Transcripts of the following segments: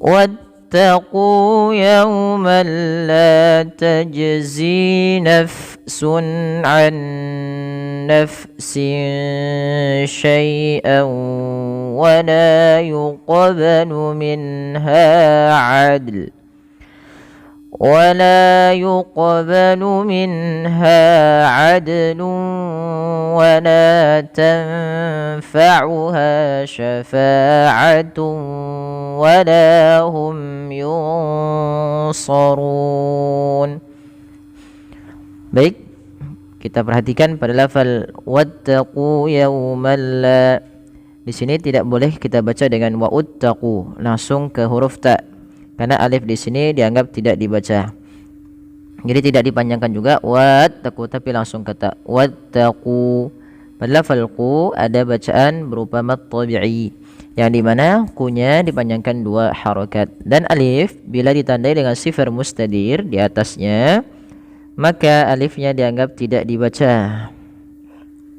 واتقوا يوما لا تجزي نفس عن نفس شيئا ولا يقبل منها عدل ولا تنفعها شفاعة ولا هم ينصرون. Baik, kita perhatikan pada lafal wattaqu yawman la. Di sini tidak boleh kita baca dengan wa'uttaqu langsung ke huruf ta, karena alif di sini dianggap tidak dibaca. Jadi tidak dipanjangkan juga wattaqu, tapi langsung kata wattaqu. Pada lafal qu ada bacaan berupa mat tabi'i, yang dimana kunya dipanjangkan 2 harakat, dan alif bila ditandai dengan sifar mustadir di atasnya maka alifnya dianggap tidak dibaca,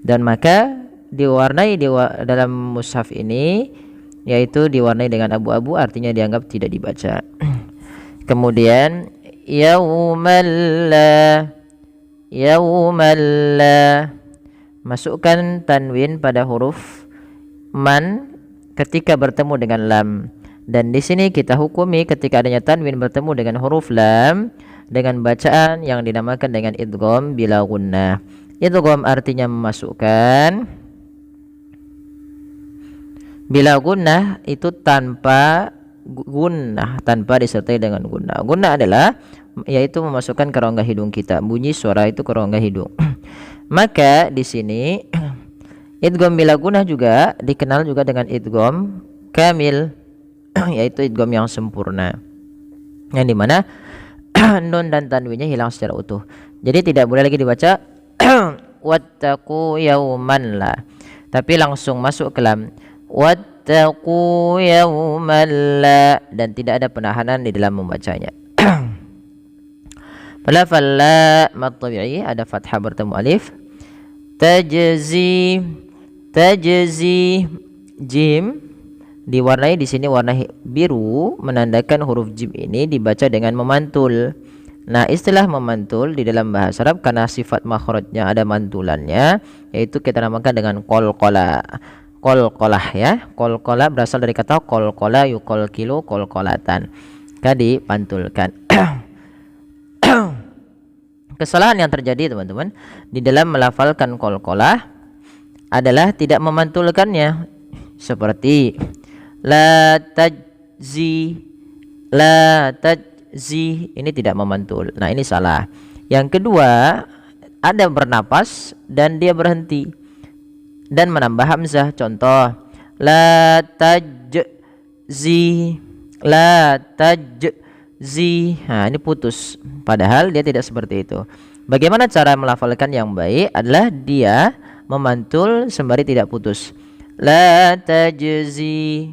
dan maka diwarnai dalam mushaf ini yaitu diwarnai dengan abu-abu, artinya dianggap tidak dibaca. Kemudian yaumalla, masukkan tanwin pada huruf man ketika bertemu dengan lam, dan di sini kita hukumi ketika adanya tanwin bertemu dengan huruf lam dengan bacaan yang dinamakan dengan idgham bila gunnah. Idgham artinya memasukkan, bila gunnah itu tanpa gunnah, tanpa disertai dengan gunnah. Gunnah adalah yaitu memasukkan ke rongga hidung kita, bunyi suara itu ke rongga hidung. Maka di sini idgham bila gunnah juga dikenal juga dengan idgham kamil, yaitu idgham yang sempurna, yang dimana nun dan tanwinnya hilang secara utuh. Jadi tidak boleh lagi dibaca wattaqu yauman la, tapi langsung masuk ke lam, wattaqu yauman la, dan tidak ada penahanan di dalam membacanya. Pada lafal la mat tabi'i ada fathah bertemu alif. Tajzi jim diwarnai di sini warna biru, menandakan huruf jim ini dibaca dengan memantul. Nah, istilah memantul di dalam bahasa Arab karena sifat makhrajnya ada mantulannya, yaitu kita namakan dengan qalqala. Qalqalah ya. Qalqala berasal dari kata qalqala yuqalqilu qalqalatan. Kadi pantulkan. Kesalahan yang terjadi teman-teman di dalam melafalkan qalqalah adalah tidak memantulkannya, seperti la tajzi, ini tidak memantul. Nah, ini salah. Yang kedua, ada bernapas dan dia berhenti dan menambah hamzah. Contoh, la tajzi. Nah, ini putus, padahal dia tidak seperti itu. Bagaimana cara melafalkan yang baik adalah dia memantul sembari tidak putus. La tajzi.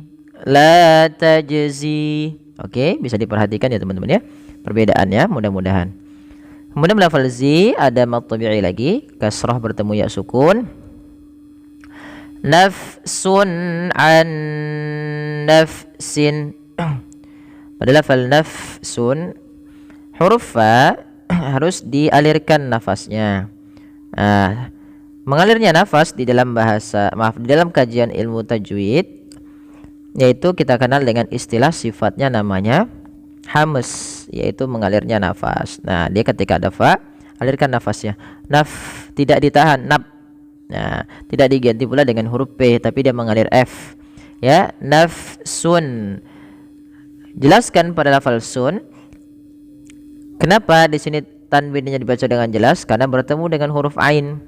Oke, bisa diperhatikan ya teman-teman ya perbedaannya, mudah-mudahan. Kemudian melafal zi ada mat tabi'i lagi, kasrah bertemu ya sukun. Nafsun an nafsin. Pada lafal nafsun huruf fa harus dialirkan nafasnya. Nah, mengalirnya nafas di dalam di dalam kajian ilmu tajwid yaitu kita kenal dengan istilah sifatnya namanya hams, yaitu mengalirnya nafas. Nah, dia ketika ada fa alirkan nafasnya. Tidak ditahan, naf. Nah, tidak diganti pula dengan huruf p, tapi dia mengalir f. Ya, nafsun. Jelaskan pada lafal sun. Kenapa di sini tanwinnya dibaca dengan jelas? Karena bertemu dengan huruf ain,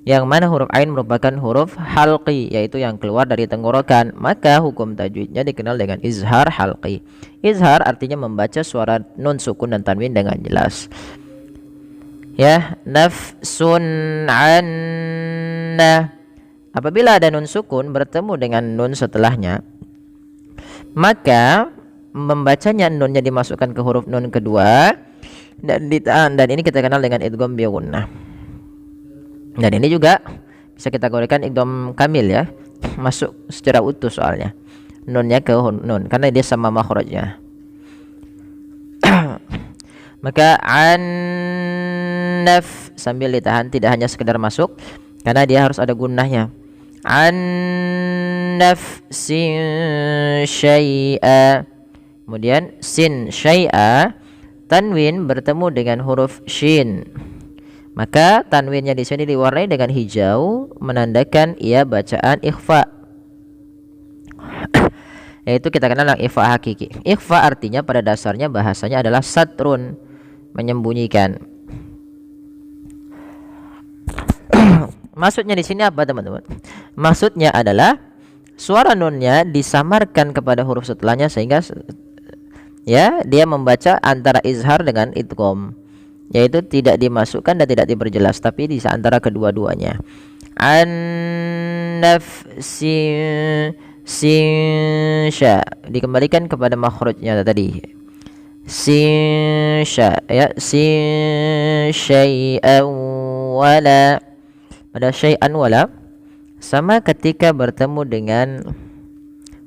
yang mana huruf ain merupakan huruf halqi, yaitu yang keluar dari tenggorokan. Maka hukum tajwidnya dikenal dengan izhar halqi. Izhar artinya membaca suara nun sukun dan tanwin dengan jelas. Ya, nafsun anna. Apabila ada nun sukun bertemu dengan nun setelahnya, maka membacanya nunnya dimasukkan ke huruf nun kedua dan ditahan, dan ini kita kenal dengan idgham bi gunnah. Dan ini juga bisa kita kategorikan idgham kamil ya, masuk secara utuh soalnya nunnya ke nun karena dia sama makhrajnya. Maka annaf sambil ditahan, tidak hanya sekedar masuk karena dia harus ada gunnahnya. Annafsin syai'a. Kemudian sin syai'a, tanwin bertemu dengan huruf shin. Maka tanwinnya di sini diwarnai dengan hijau, menandakan ia bacaan ikhfa. Yaitu kita kenal yang ikhfa hakiki. Ikhfa artinya pada dasarnya bahasanya adalah satrun, menyembunyikan. Maksudnya di sini apa, teman-teman? Maksudnya adalah suara nunnya disamarkan kepada huruf setelahnya sehingga ya dia membaca antara izhar dengan idgham, yaitu tidak dimasukkan dan tidak diperjelas, tapi di antara kedua-duanya. An-nafsin sinsya dikembalikan kepada makhrajnya tadi. Sinsya ya, sin syai'an wala. Pada syai'an wala sama ketika bertemu dengan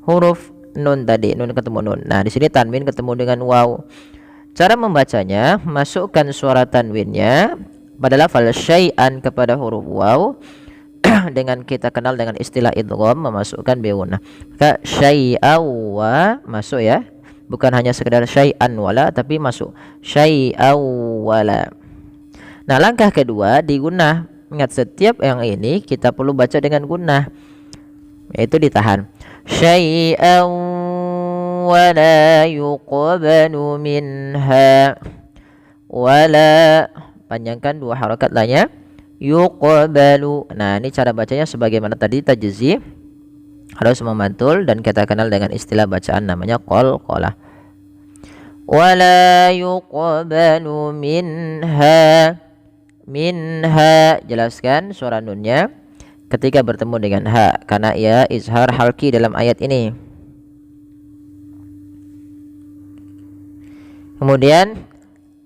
huruf nun tadi, nun ketemu nun. Nah, di sini tanwin ketemu dengan waw. Cara membacanya, masukkan suara tanwinnya pada lafal syai'an kepada huruf waw dengan kita kenal dengan istilah idgham, memasukkan bigunah. Maka syai'a wa masuk ya. Bukan hanya sekedar syai'an wala, tapi masuk syai'a wala. Nah, langkah kedua digunah. Ingat, setiap yang ini kita perlu baca dengan gunnah, yaitu ditahan. Syai'an wala yuqbalu minha. Wala panjangkan dua harakat lainnya. Yuqbalu. Nah, ini cara bacanya sebagaimana tadi tajzi, harus memantul dan kita kenal dengan istilah bacaan namanya qalqalah. Wala yuqbalu minha. Minha, jelaskan suara nunnya ketika bertemu dengan ha, karena ia izhar halki dalam ayat ini. Kemudian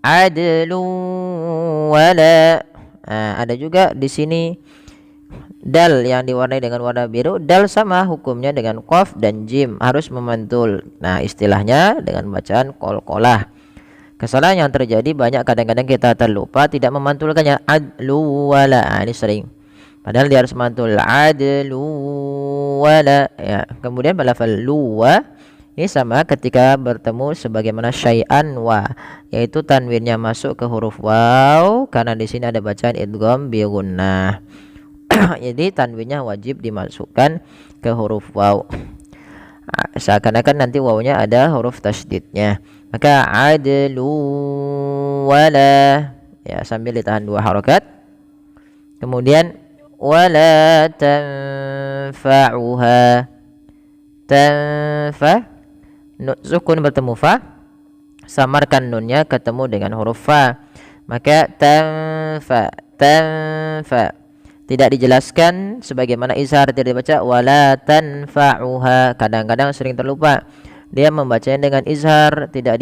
adlu wala. Nah, ada juga di sini dal yang diwarnai dengan warna biru. Dal sama hukumnya dengan qaf dan jim, harus memantul. Nah, istilahnya dengan bacaan qalqalah. Kesalahan yang terjadi banyak, kadang-kadang kita terlupa tidak memantulkannya. Adlu wala. Nah, ini sering. Padahal dia harus mantul. Adlu wala. Ya. Kemudian pada lafal luwa ini sama ketika bertemu sebagaimana syai'an wa, yaitu tanwinnya masuk ke huruf waw karena di sini ada bacaan idgham bi gunnah. Jadi tanwinnya wajib dimasukkan ke huruf waw. Seakan-akan nanti wawnya ada huruf tasydidnya. Maka adlu wala ya, sambil ditahan dua harakat. Kemudian wala tanfa'uha. Tanfa, nun sukun bertemu fa, samarkan nunnya ketemu dengan huruf fa. Maka tanfa, tanfa. Tidak dijelaskan sebagaimana izhar, tidak dibaca wala tanfa'uha. Kadang-kadang sering terlupa. Dia membacanya dengan izhar, tidak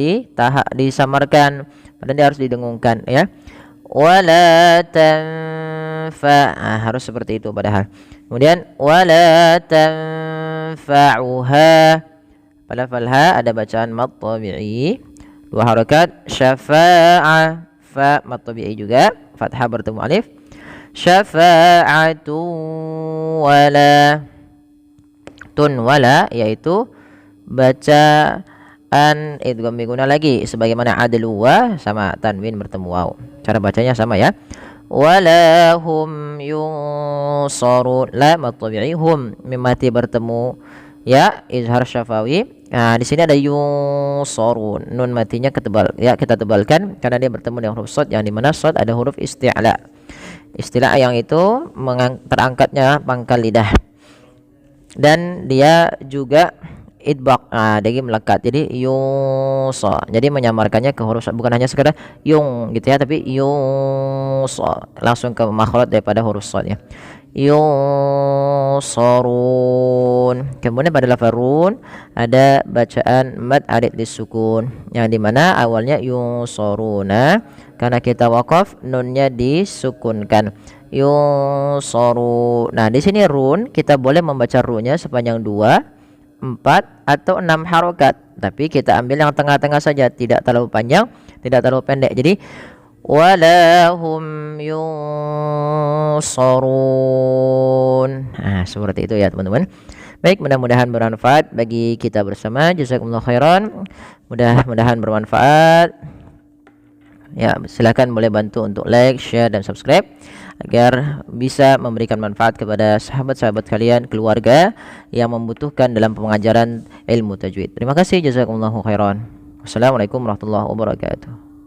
disamarkan, padahal dia harus didengungkan ya. Wala tanfa, harus seperti itu padahal. Kemudian wala tanfa'uha, pada falha ada bacaan mad tabi'i, dua harakat. Syafa'a, fa mad tabi'i juga, fathah bertemu alif. Syafa'atu wala, tun wala, yaitu bacaan idgham bi gunnah lagi sebagaimana adlu wa, sama tanwin bertemu waw. Cara bacanya sama ya. Wala hum yunsarun. La mad tabi'i, hum mim mati bertemu ya, izhar syafawi. Nah, di sini ada yunsarun, nun matinya ketebal ya, kita tebalkan karena dia bertemu dengan huruf shad, yang dimana shad ada huruf isti'la. Istilah yang itu terangkatnya pangkal lidah, dan dia juga idbaq, dia melekat, jadi yusa, jadi menyamarkannya ke huruf, bukan hanya sekedar yung gitu ya, tapi yusa langsung ke makhraj daripada huruf shad ya. Yusarun. Kemudian pada lafaz run ada bacaan mad arid disukun, yang dimana awalnya yusaruna, karena kita wakaf nunnya disukunkan. Yusaru. Nah, di sini run kita boleh membaca runnya sepanjang 2, 4 atau 6 harokat, tapi kita ambil yang tengah-tengah saja, tidak terlalu panjang, tidak terlalu pendek. Jadi walahum yunsarun. Nah, seperti itu ya teman-teman. Baik, mudah-mudahan bermanfaat bagi kita bersama. Jazakumullah khairan. Mudah-mudahan bermanfaat. Ya, silakan boleh bantu untuk like, share dan subscribe agar bisa memberikan manfaat kepada sahabat-sahabat kalian, keluarga yang membutuhkan dalam pengajaran ilmu tajwid. Terima kasih, jazakumullahu khairan. Wassalamualaikum warahmatullahi wabarakatuh.